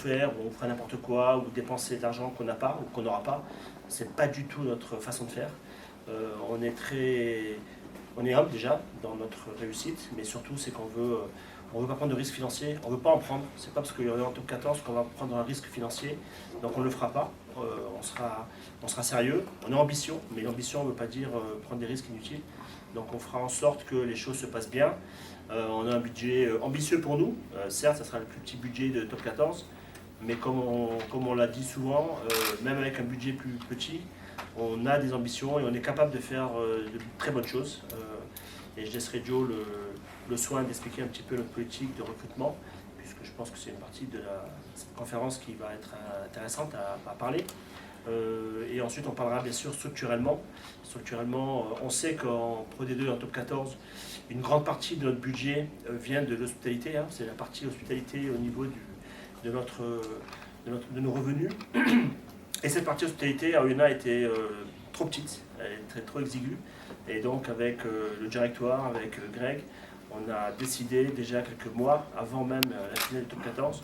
faire, où on ferait n'importe quoi, ou dépenser de l'argent qu'on n'a pas ou qu'on n'aura pas. C'est pas du tout notre façon de faire. On est humble déjà dans notre réussite, mais surtout c'est on veut pas prendre de risques financiers, on veut pas en prendre. C'est pas parce qu'il y en a en top 14 qu'on va prendre un risque financier, donc on ne le fera pas. On sera sérieux, on est ambitieux, mais l'ambition ne veut pas dire prendre des risques inutiles. Donc on fera en sorte que les choses se passent bien. On a un budget ambitieux pour nous. Certes, ça sera le plus petit budget de top 14, mais comme on l'a dit souvent, même avec un budget plus petit, on a des ambitions et on est capable de faire de très bonnes choses. Et je laisserai Joe le soin d'expliquer un petit peu notre politique de recrutement, puisque je pense que c'est une partie de cette conférence qui va être intéressante à parler. Et ensuite, on parlera bien sûr structurellement. Structurellement, on sait qu'en Pro D2 et en Top 14, une grande partie de notre budget vient de l'hospitalité. Hein. C'est la partie hospitalité au niveau de nos revenus. Et cette partie hospitalité à Oyonnax était trop petite, elle était trop exiguë. Et donc, avec le directoire, avec Greg, on a décidé déjà quelques mois, avant même la finale du Top 14,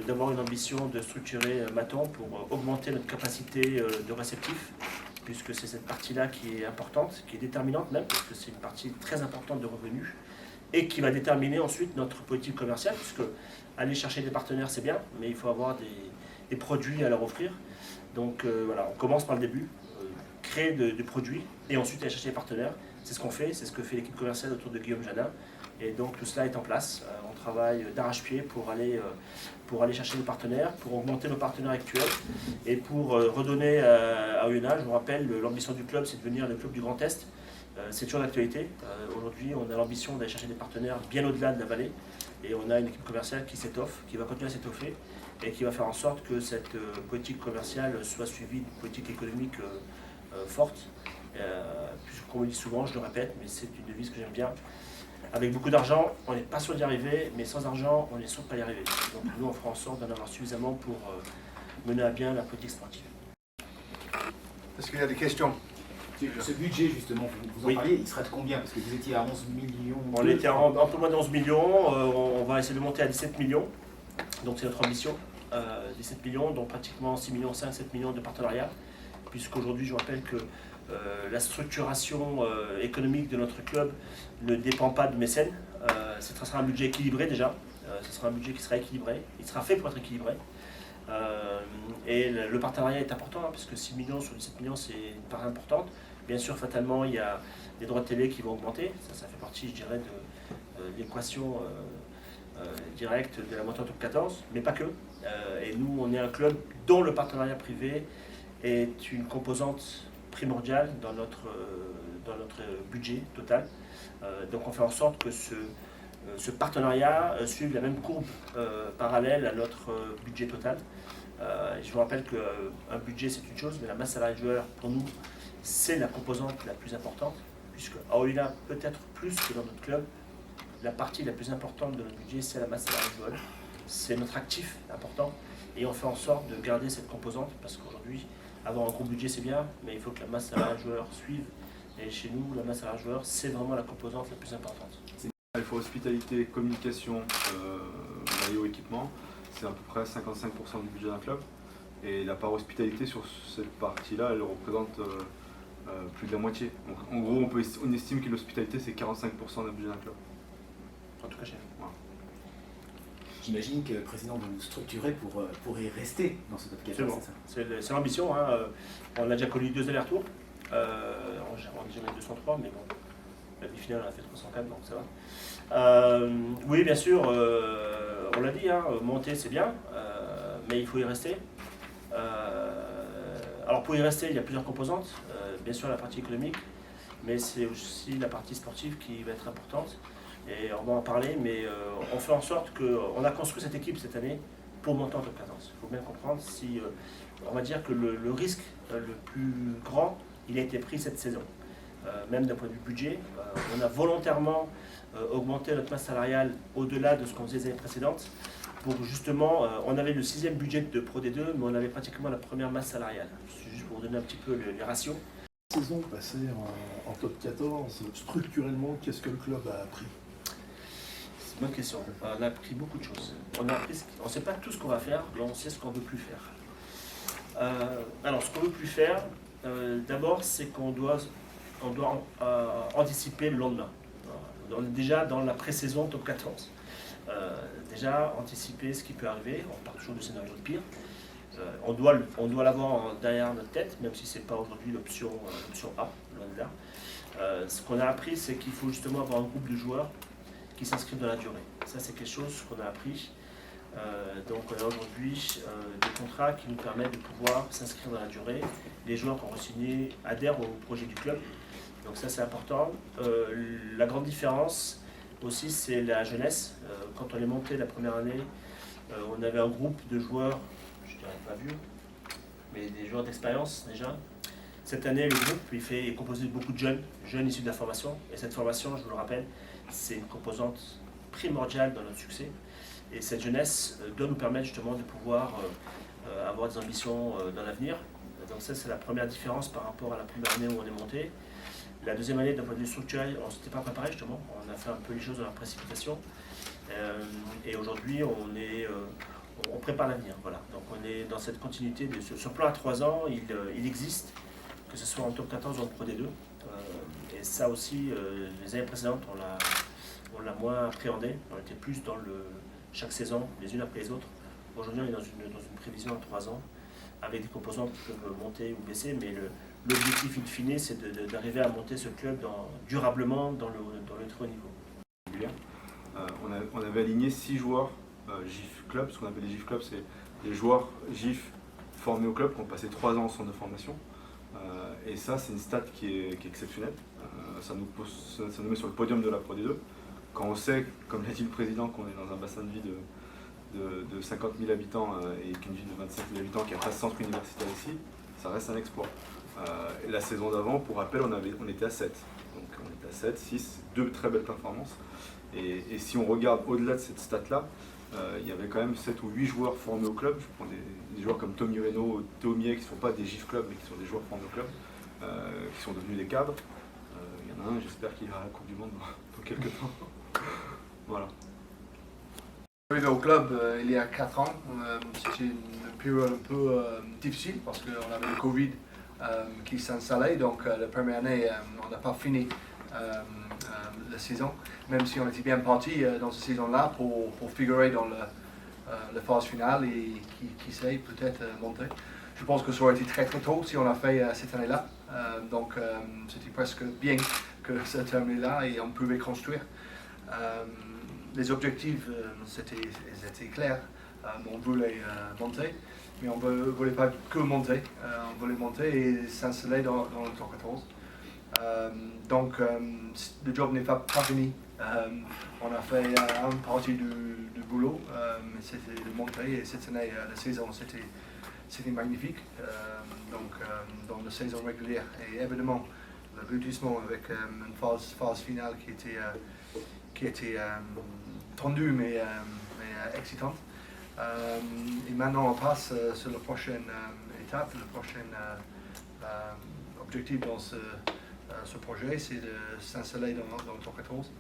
d'avoir une ambition de structurer Maton pour augmenter notre capacité de réceptif, puisque c'est cette partie-là qui est importante, qui est déterminante même, parce que c'est une partie très importante de revenus, et qui va déterminer ensuite notre politique commerciale, puisque aller chercher des partenaires c'est bien, mais il faut avoir des produits à leur offrir. Donc voilà, on commence par le début, créer des produits, et ensuite aller chercher des partenaires. C'est ce qu'on fait, c'est ce que fait l'équipe commerciale autour de Guillaume Janin. Et donc tout cela est en place. On travaille d'arrache-pied pour aller chercher des partenaires, pour augmenter nos partenaires actuels et pour redonner à Oyonnax. Je vous rappelle, l'ambition du club, c'est de devenir le club du Grand Est. C'est toujours d'actualité. Aujourd'hui, on a l'ambition d'aller chercher des partenaires bien au-delà de la vallée. Et on a une équipe commerciale qui s'étoffe, qui va continuer à s'étoffer et qui va faire en sorte que cette politique commerciale soit suivie d'une politique économique forte. Puisque, comme on dit souvent, je le répète, mais c'est une devise que j'aime bien. Avec beaucoup d'argent, on n'est pas sûr d'y arriver, mais sans argent, on est sûr de ne pas y arriver. Donc nous, on fera en sorte d'en avoir suffisamment pour mener à bien la politique sportive. Est-ce qu'il y a des questions? Ce budget, justement, vous en parliez, il sera de combien? Parce que vous étiez à 11 millions. On était à un peu moins de 11 millions, on va essayer de monter à 17 millions. Donc c'est notre ambition, 17 millions, donc pratiquement 6 millions 5, 7 millions de partenariats. Puisqu'aujourd'hui, je rappelle que la structuration économique de notre club ne dépend pas de mécènes. Ce sera un budget équilibré déjà. Ce sera un budget qui sera équilibré. Il sera fait pour être équilibré. Et le partenariat est important, hein, puisque 6 millions sur 17 millions, c'est une part importante. Bien sûr, fatalement, il y a des droits de télé qui vont augmenter. Ça fait partie, je dirais, de l'équation directe de la montée en top 14, mais pas que. Et nous, on est un club dont le partenariat privé est une composante primordiale dans notre budget total. Donc on fait en sorte que ce partenariat suive la même courbe parallèle à notre budget total. Je vous rappelle qu'un budget c'est une chose, mais la masse salariale de joueurs pour nous c'est la composante la plus importante, puisque à Oyonnax peut-être plus que dans notre club, la partie la plus importante de notre budget c'est la masse salariale de joueurs. C'est notre actif important et on fait en sorte de garder cette composante parce qu'aujourd'hui avoir un gros budget c'est bien, mais il faut que la masse salariale joueur suive. Et chez nous, la masse salariale joueur, c'est vraiment la composante la plus importante. Il faut hospitalité, communication, maillot, équipement. C'est à peu près 55% du budget d'un club. Et la part hospitalité sur cette partie-là, elle représente plus de la moitié. Donc, en gros, on estime que l'hospitalité, c'est 45% du budget d'un club. En tout cas, chef. Voilà. J'imagine que le président va nous structurer pour y rester dans ce top 14, c'est ça? C'est l'ambition. Hein. On a déjà connu 2 allers-retours. On a déjà 203, mais bon, la finale on a fait 304, donc ça va. Oui, bien sûr, on l'a dit, hein, monter c'est bien, mais il faut y rester. Alors pour y rester, il y a plusieurs composantes. Bien sûr la partie économique, mais c'est aussi la partie sportive qui va être importante. Et on va en parler, mais on fait en sorte qu'on a construit cette équipe cette année pour monter en top 14. Il faut bien comprendre, on va dire que le risque le plus grand, il a été pris cette saison. Même d'un point de vue budget, on a volontairement augmenté notre masse salariale au-delà de ce qu'on faisait les années précédentes. Pour justement, on avait le 6e budget de Pro D2, mais on avait pratiquement la première masse salariale. Juste pour vous donner un petit peu les ratios. Saison passée en top 14, structurellement, qu'est-ce que le club a appris? c'est une bonne question. On a appris beaucoup de choses. On ne sait pas tout ce qu'on va faire, mais on sait ce qu'on ne veut plus faire. Alors, ce qu'on ne veut plus faire, d'abord, c'est qu'on doit anticiper le lendemain. On est déjà dans la pré-saison top 14. Déjà, anticiper ce qui peut arriver. On part toujours du scénario de pire. On doit l'avoir derrière notre tête, même si ce n'est pas aujourd'hui l'option A, loin de là. Ce qu'on a appris, c'est qu'il faut justement avoir un groupe de joueurs qui s'inscrivent dans la durée. Ça, c'est quelque chose qu'on a appris. Donc, on a aujourd'hui des contrats qui nous permettent de pouvoir s'inscrire dans la durée. Les joueurs qui ont signé adhèrent au projet du club. Donc ça, c'est important. La grande différence aussi, c'est la jeunesse. Quand on est monté la première année, on avait un groupe de joueurs, je dirais pas vieux, mais des joueurs d'expérience déjà. Cette année, le groupe est composé de beaucoup de jeunes issus de la formation. Et cette formation, je vous le rappelle, c'est une composante primordiale dans notre succès. Et cette jeunesse doit nous permettre justement de pouvoir avoir des ambitions dans l'avenir. Donc ça, c'est la première différence par rapport à la première année où on est monté. La deuxième année, d'un point de vue structurel, on ne s'était pas préparé justement. On a fait un peu les choses dans la précipitation. Et aujourd'hui, on prépare l'avenir. Voilà. Donc on est dans cette continuité. Ce plan à 3 ans, il existe, que ce soit en top 14 ou en Pro D2. Et ça aussi, les années précédentes, on l'a moins appréhendé. On était plus dans chaque saison, les unes après les autres. Aujourd'hui, on est dans une prévision à 3 ans, avec des composantes qui peuvent monter ou baisser, mais l'objectif in fine, c'est d'arriver à monter ce club durablement dans le très haut niveau. On avait aligné 6 joueurs GIF Club. Ce qu'on appelle les GIF Club, c'est des joueurs GIF formés au club qui ont passé 3 ans en centre de formation. Et ça, c'est une stat qui est exceptionnelle. Ça nous met sur le podium de la Pro D2. Quand on sait, comme l'a dit le président, qu'on est dans un bassin de vie de 50 000 habitants et qu'une ville de 25 000 habitants qui a pas de centre universitaire ici, ça reste un exploit. Et la saison d'avant, pour rappel, on était à 7. Donc on était à 7, 6, 2 très belles performances. Et si on regarde au-delà de cette stat-là, il y avait quand même 7 ou 8 joueurs formés au club. Je prends des joueurs comme Tommy Reno, Théo Mier, qui ne sont pas des GIF Club, mais qui sont des joueurs formés au club, qui sont devenus des cadres. Il y en a un, j'espère qu'il ira à la Coupe du Monde dans quelques temps. Voilà. Arrivé au club il y a 4 ans, c'était une période un peu difficile parce qu'on avait le Covid qui s'installait, donc la première année on n'a pas fini la saison, même si on était bien parti dans cette saison-là pour figurer dans la phase finale et qui sait peut-être monter. Je pense que ça aurait été très très tôt si on l'a fait cette année-là, donc c'était presque bien que ça termine là et on pouvait construire. Les objectifs étaient clairs. On voulait monter, mais on ne voulait pas que monter. On voulait monter et s'installer dans le top 14. Donc le job n'est pas fini. On a fait une partie du boulot, mais c'était de monter. Et cette année, la saison, c'était magnifique. Donc dans la saison régulière et évidemment l'aboutissement avec une phase finale qui était tendue mais excitante. Et maintenant on passe sur la prochaine étape, le prochain objectif dans ce projet, c'est de s'installer dans le top 14.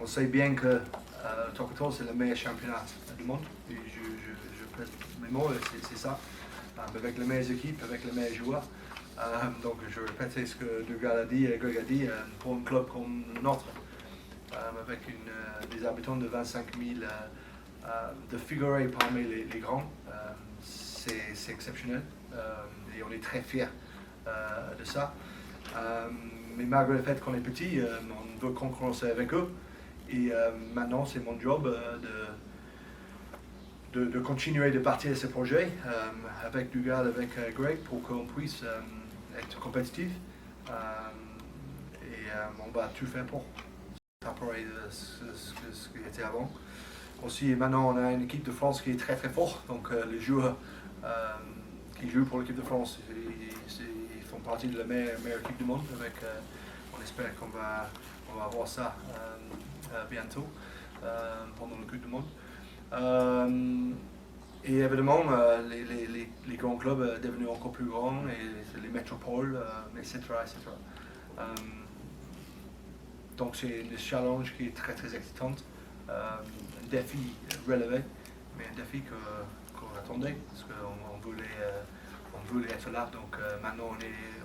On sait bien que le top 14 c'est le meilleur championnat du monde, et je pèse mes mots, c'est ça, avec les meilleures équipes, avec les meilleurs joueurs. Donc je répète ce que Greg a dit, pour un club comme le nôtre, avec des habitants de 25 000, de figurer parmi les grands, c'est exceptionnel et on est très fiers de ça. Mais malgré le fait qu'on est petit, on veut concurrencer avec eux et maintenant c'est mon job de continuer de partir de ce projet avec Dougal, avec Greg pour qu'on puisse être compétitif et on va tout faire pour appareil ce qui était avant. Aussi, maintenant, on a une équipe de France qui est très très forte. Donc, les joueurs qui jouent pour l'équipe de France, ils font partie de la meilleure équipe du monde. On espère qu'on va avoir ça bientôt pendant le Coupe du Monde. Et évidemment, les grands clubs sont devenus encore plus grands, et les métropoles, etc. Donc c'est une challenge qui est très très excitante. un défi relevé, mais un défi qu'on attendait, parce qu'on voulait être là. Donc maintenant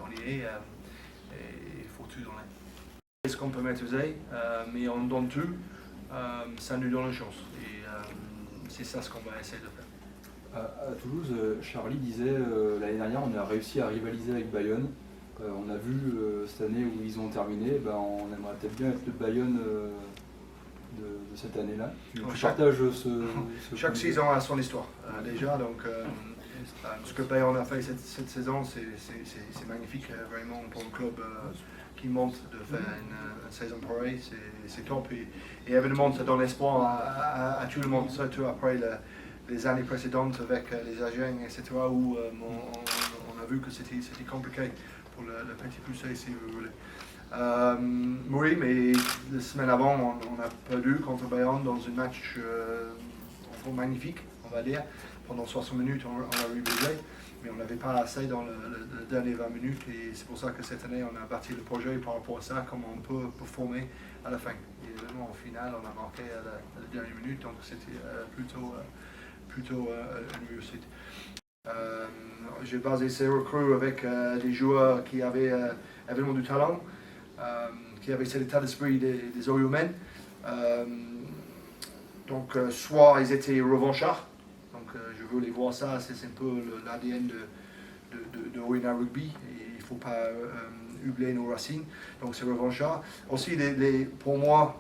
on y est, et il faut tout donner. Ce qu'on peut maîtriser, mais on donne tout, ça nous donne une chance. Et c'est ça ce qu'on va essayer de faire. À Toulouse, Charlie disait l'année dernière, on a réussi à rivaliser avec Bayonne. On a vu cette année où ils ont terminé, on aimerait peut-être bien être le Bayonne de cette année-là. Tu partages chaque saison a son histoire déjà, donc ce que Bayonne a fait cette saison, c'est magnifique, vraiment pour un club qui monte de faire une saison pareille, c'est top. Et évidemment, ça donne espoir à tout le monde, surtout après les années précédentes avec les agents, etc., où on a vu que c'était compliqué pour le petit poussé, si vous voulez. Oui, mais la semaine avant, on a perdu contre Bayonne dans un match magnifique, on va dire. Pendant 60 minutes, on a rebuté, mais on n'avait pas assez dans le dernier 20 minutes. Et c'est pour ça que cette année, on a bâti le projet par rapport à ça, comment on peut performer à la fin. Et évidemment, au final, on a marqué à la dernière minute, donc c'était plutôt une réussite. J'ai basé ces recrues avec des joueurs qui avaient évidemment du talent, qui avaient cet état d'esprit des Oriomènes. Donc, soit ils étaient revanchards, donc je veux les voir ça, c'est un peu l'ADN de Orina Rugby, et il ne faut pas oublier nos racines, donc c'est revanchard. Aussi, pour moi,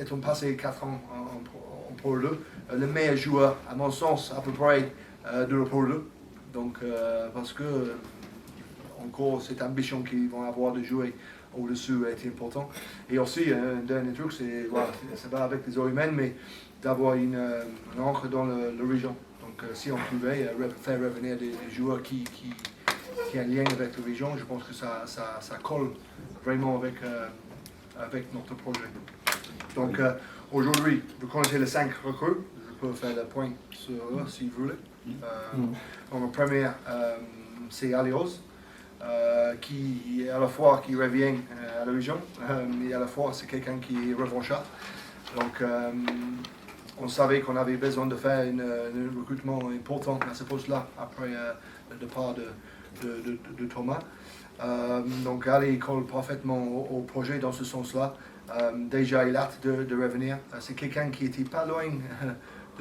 étant passé 4 ans en Pro 2, le meilleur joueur, à mon sens, à peu près de la Pro 2. Donc, parce que encore cette ambition qu'ils vont avoir de jouer au-dessus est important. Et aussi, un dernier truc, c'est pas avec les Oriomènes, mais d'avoir une encre dans la région. Donc, si on pouvait faire revenir des joueurs qui ont un lien avec la région, je pense que ça colle vraiment avec notre projet. Donc, aujourd'hui, vous connaissez les 5 recrues. Je peux faire le point sur eux si vous voulez. Donc, la première, c'est Alios, qui à la fois qui revient à la région, mais à la fois c'est quelqu'un qui est revanchard. Donc, on savait qu'on avait besoin de faire un recrutement important à ce poste-là après le départ de Thomas. Donc, Ali colle parfaitement au projet dans ce sens-là. Déjà, il a hâte de revenir. C'est quelqu'un qui n'était pas loin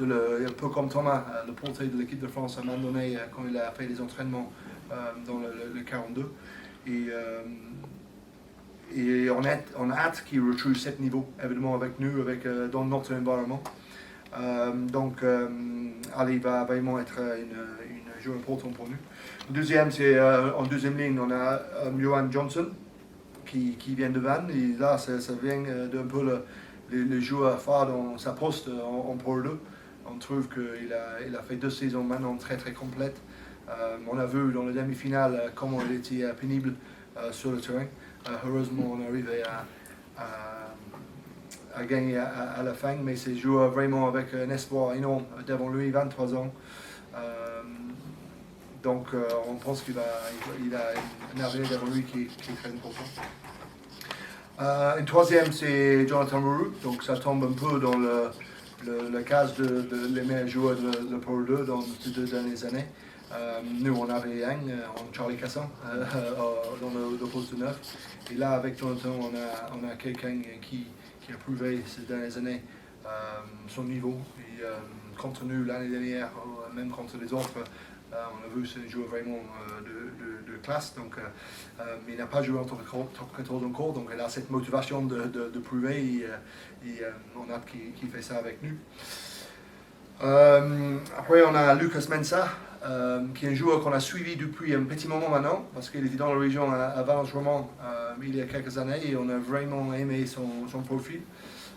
un peu comme Thomas, le portrait de l'équipe de France à un moment donné quand il a fait des entraînements dans le 42. Et on a hâte qu'il retrouve ce niveau, évidemment avec nous, dans notre environnement. Donc, Ali va vraiment être une joueur important pour nous. Deuxième, c'est en deuxième ligne, on a Johan Johnson qui vient de Vannes. Et là, ça vient d'un peu le joueur phare dans sa poste en Pro 2. On trouve qu'il a fait 2 saisons maintenant très très complètes. On a vu dans la demi-finale comment il était pénible sur le terrain. Heureusement, on est arrivé à gagner à la fin, mais c'est joueur vraiment avec un espoir énorme devant lui, 23 ans. Donc, on pense qu'il a un avenir devant lui qui est très important. Un troisième, c'est Jonathan Roux, donc ça tombe un peu dans le cas de les meilleurs joueurs de Pro 2 dans ces 2 dernières années. Nous, on avait un, Charlie Casson, dans le poste 9. Et là, avec Jonathan, on a quelqu'un qui a prouvé ces dernières années son niveau. Et contre nous, l'année dernière, même contre les autres, on a vu que c'est un joueur vraiment de classe. Donc, il n'a pas joué en top 14 encore, donc il a cette motivation de prouver. Et on a hâte qu'il fait ça avec nous. Après, on a Lucas Mensah, qui est un joueur qu'on a suivi depuis un petit moment maintenant, parce qu'il était dans la région à Valence-Romand il y a quelques années, et on a vraiment aimé son profil.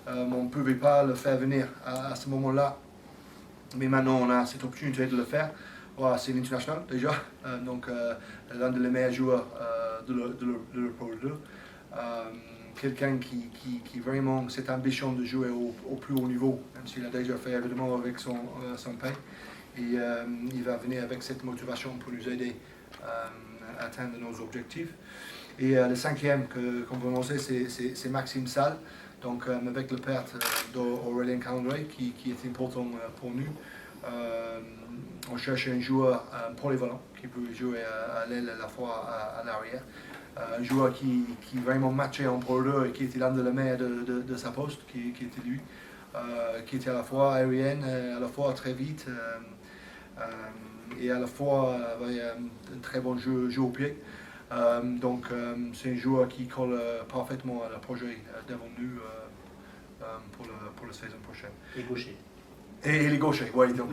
On ne pouvait pas le faire venir à ce moment-là, mais maintenant on a cette opportunité de le faire. Voilà, c'est l'international déjà, donc l'un des meilleurs joueurs de le Pro 2. Quelqu'un qui vraiment cette ambition de jouer au plus haut niveau, même s'il a déjà fait évidemment avec son père. Et il va venir avec cette motivation pour nous aider à atteindre nos objectifs. Et le cinquième qu'on peut annoncer, c'est Maxime Salle, Donc avec la perte d'Aurélien Calandré, qui est important pour nous, on cherche un joueur polyvalent qui peut jouer à l'aile à la fois à l'arrière. Un joueur qui vraiment matchait en Pro 2 et qui était l'un de la meilleure de sa poste, qui était lui, qui était à la fois aérienne, à la fois très vite et à la fois un très bon jeu au pied. Donc c'est un joueur qui colle parfaitement à le projet devant nous pour la saison prochaine. Et gaucher. Et les gauchers, oui, donc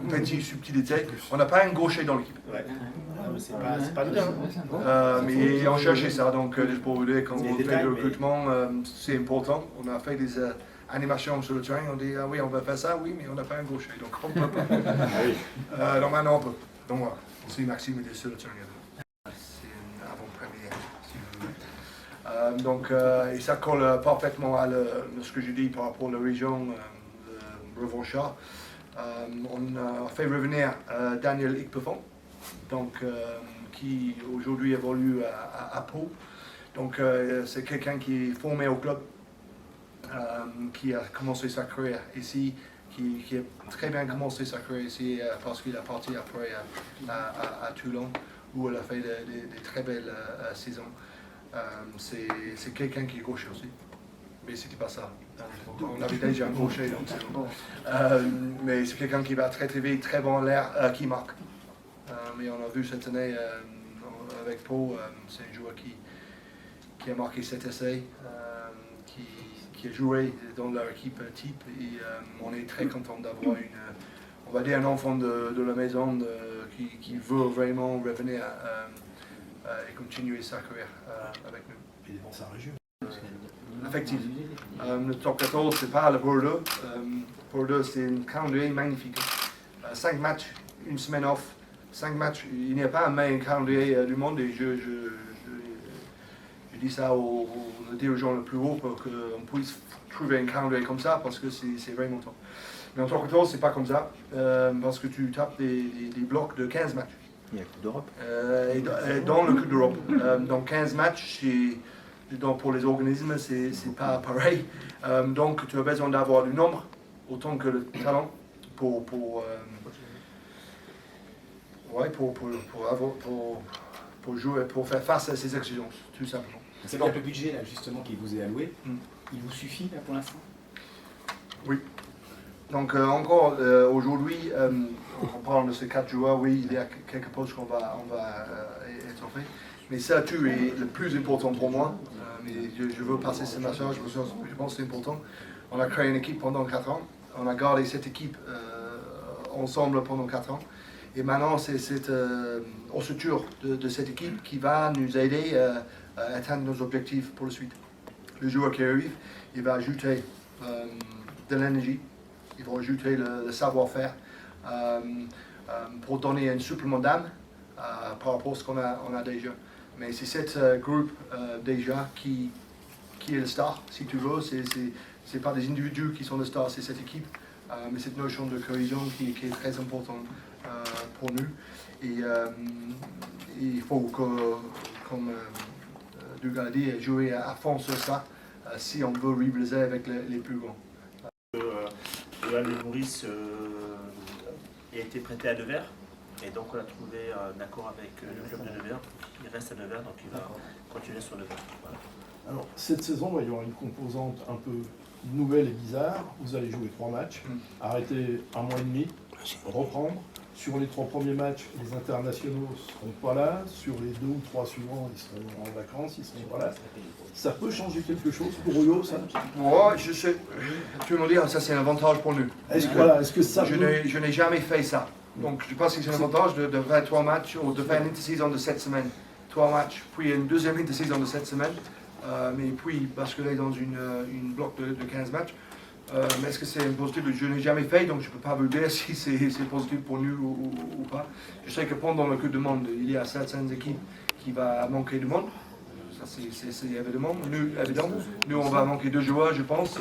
petite subtilité. On n'a pas un gaucher dans l'équipe. Ouais. C'est pas bien. Mais on cherchait ça, donc juste pour vous dire, quand C'est on des fait détails, le mais- recrutement, c'est important. On a fait des animations sur le terrain, on dit ah oui, on va faire ça, oui, mais on n'a pas un gaucher, donc on ne peut pas. Donc maintenant on peut. Donc voilà, si Maxime est sur le terrain. C'est une avant-première, si vous voulez. Donc et ça colle parfaitement à ce que je dis par rapport à la région de Revanchard. On a fait revenir Daniel Ikpefond, donc qui aujourd'hui évolue à Pau. Donc c'est quelqu'un qui est formé au club, qui a commencé sa carrière ici, qui a très bien commencé sa carrière ici parce qu'il est parti après à Toulon où il a fait des très belles saisons. C'est quelqu'un qui est gaucher aussi, mais c'était pas ça. On avait déjà un gaucher, donc c'est bon. Mais c'est quelqu'un qui va très très vite, très bon à l'air, qui marque. Mais on a vu cette année avec Pau, c'est un joueur qui a marqué cet essai, qui a joué dans leur équipe type et on est très content d'avoir on va dire un enfant de la maison qui veut vraiment revenir et continuer sa carrière avec nous. Et dans sa région. Effectivement. Le top 14, c'est pas le Pro 2. Pro 2, c'est un calendrier magnifique. 5 matchs, une semaine off, 5 matchs. Il n'y a pas un meilleur calendrier du monde et je dis ça aux dirigeants le plus haut pour qu'on puisse trouver un calendrier comme ça parce que c'est vraiment top. Mais en top 14, c'est pas comme ça parce que tu tapes des blocs de 15 matchs. Il y a la Coupe d'Europe. Et dans le Coupe d'Europe. Donc 15 matchs, donc pour les organismes, c'est pas pareil. Donc tu as besoin d'avoir du nombre, autant que le talent, pour jouer, pour faire face à ces exigences, tout simplement. C'est donc le budget là, justement qui vous est alloué. Il vous suffit là pour l'instant? Oui. Donc encore aujourd'hui, on parle de ces 4 joueurs, oui, il y a quelques postes qu'on va étoffer. Mais ça, tu es le plus important pour moi. Mais je veux passer ce message, je pense que c'est important. On a créé une équipe pendant 4 ans. On a gardé cette équipe ensemble pendant 4 ans. Et maintenant, c'est cette ossature de cette équipe qui va nous aider à atteindre nos objectifs pour la suite. Le joueur qui arrive, il va ajouter de l'énergie, il va ajouter le savoir-faire pour donner un supplément d'âme par rapport à ce qu'on a déjà. Mais c'est cette groupe déjà qui est le star, si tu veux. C'est pas des individus qui sont le star, c'est cette équipe. Mais cette notion de cohésion qui est très importante pour nous. Et il faut, comme Doug a dit, jouer à fond sur ça si on veut rivaliser avec les plus grands. Johan et Maurice a été prêté à Nevers. Et donc on a trouvé un accord avec le club de Nevers. Il reste à Nevers, donc il va continuer sur Nevers. Voilà. Alors, cette saison, il y aura une composante un peu nouvelle et bizarre. Vous allez jouer 3 matchs, arrêter 1 mois et demi, reprendre. Sur les 3 premiers matchs, les internationaux ne seront pas là. Sur les 2 ou 3 suivants, ils seront en vacances, ils ne seront pas là. Ça peut changer quelque chose pour Oyo, ça? Moi, je sais, tu veux me dire, ça c'est un avantage pour nous. Est-ce que ça Je n'ai jamais fait ça. Donc je pense que c'est un avantage de faire 3 matchs ou de faire une intersaison de 7 semaines. 3 matchs, puis une deuxième intersaison de 7 semaines, mais puis basculer dans une bloc de 15 matchs. Mais est-ce que c'est un positif? Je n'ai jamais fait, donc je ne peux pas vous dire si c'est positif pour nous ou pas. Je sais que pendant le Coupe du Monde, il y a certaines équipes qui vont manquer de monde. Ça, c'est évidemment. Nous, on va manquer 2 joueurs, je pense,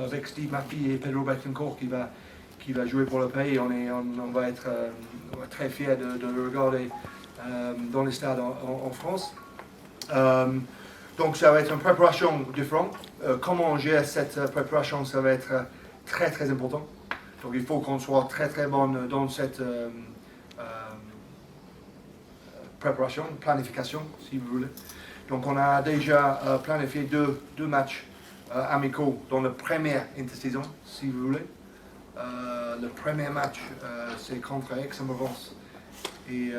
avec Steve Murphy et Pedro Betancourt qui va jouer pour le pays. On va être très fiers de le regarder dans les stades en France. Donc ça va être une préparation différente. Comment on gère cette préparation, ça va être très très important. Donc il faut qu'on soit très très bon dans cette préparation, planification, si vous voulez. Donc on a déjà planifié deux matchs amicaux dans la première intersaison, si vous voulez. Le premier match, c'est contre Aix-en-Provence. Et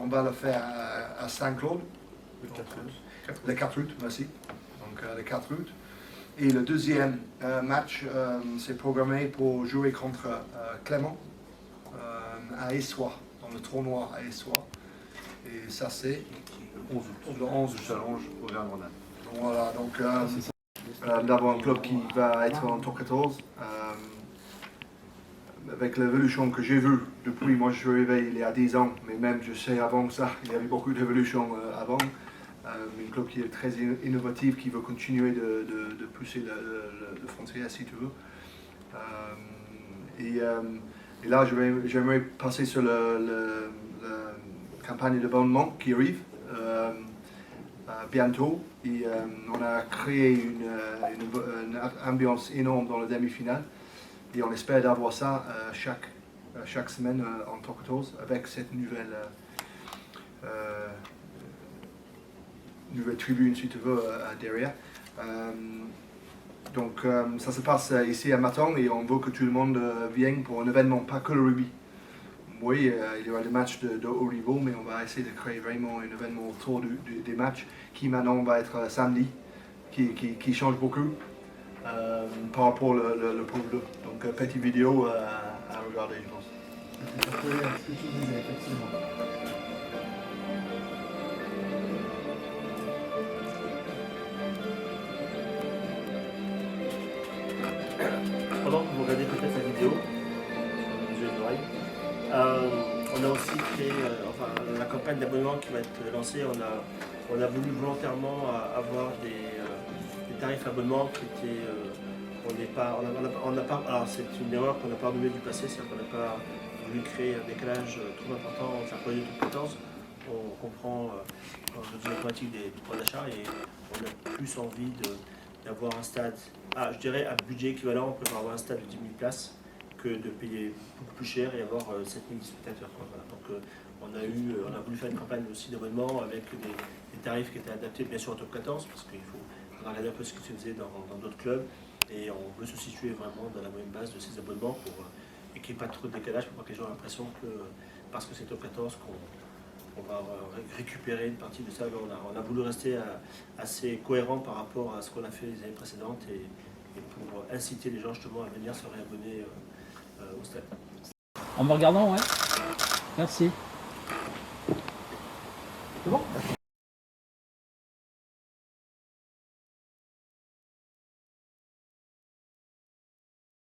on va le faire à Saint-Claude. Le 4 août, merci. Donc le 4 août. Et le deuxième match, c'est programmé pour jouer contre Clément à Essois, dans le tournoi à Essois. Et ça, c'est le 11 août. Challenge Auvergne-Rhône-Alpes. Voilà, donc nous avons un club qui va être en top 14. Avec l'évolution que j'ai vue depuis moi je suis arrivé il y a 10 ans, mais même je sais avant ça, il y avait beaucoup d'évolution avant. Un club qui est très innovatif, qui veut continuer de pousser le frontière si tu veux. Et là j'aimerais passer sur la campagne d'abonnement qui arrive bientôt. Et on a créé une ambiance énorme dans la demi-finale. Et on espère d'avoir ça chaque semaine en top 14 avec cette nouvelle tribune, si tu veux, derrière. Donc ça se passe ici à Matong et on veut que tout le monde vienne pour un événement, pas que le rugby. Oui, il y aura des matchs de haut niveau, mais on va essayer de créer vraiment un événement autour des matchs qui maintenant va être samedi, qui change beaucoup. Par rapport au Pro 2. Donc, petite vidéo à regarder, je pense. Ça peut être ce que tu disais, effectivement. Pendant que vous regardez peut-être la vidéo, sur les oreilles, on a aussi créé la campagne d'abonnement qui va être lancée. On a voulu volontairement avoir des tarifs abonnement qui étaient. Alors c'est une erreur qu'on n'a pas remuée du passé, c'est-à-dire qu'on n'a pas voulu créer un décalage trop important entre la période de 14. On comprend le automatique des points d'achat et on a plus envie d'avoir un stade, je dirais à budget équivalent, on peut avoir un stade de 10 000 places que de payer beaucoup plus cher et avoir 7 000 spectateurs. Voilà. Donc on a voulu faire une campagne aussi d'abonnement avec des tarifs qui étaient adaptés bien sûr au top 14 parce qu'il faut regarder un peu ce qui se faisait dans d'autres clubs et on veut se situer vraiment dans la moyenne base de ces abonnements et qu'il n'y ait pas trop de décalage pour pas que les gens aient l'impression que parce que c'est top 14 qu'on va récupérer une partie de ça. On a voulu rester assez cohérent par rapport à ce qu'on a fait les années précédentes et pour inciter les gens justement à venir se réabonner au stade. En me regardant, ouais. Merci. C'est bon ?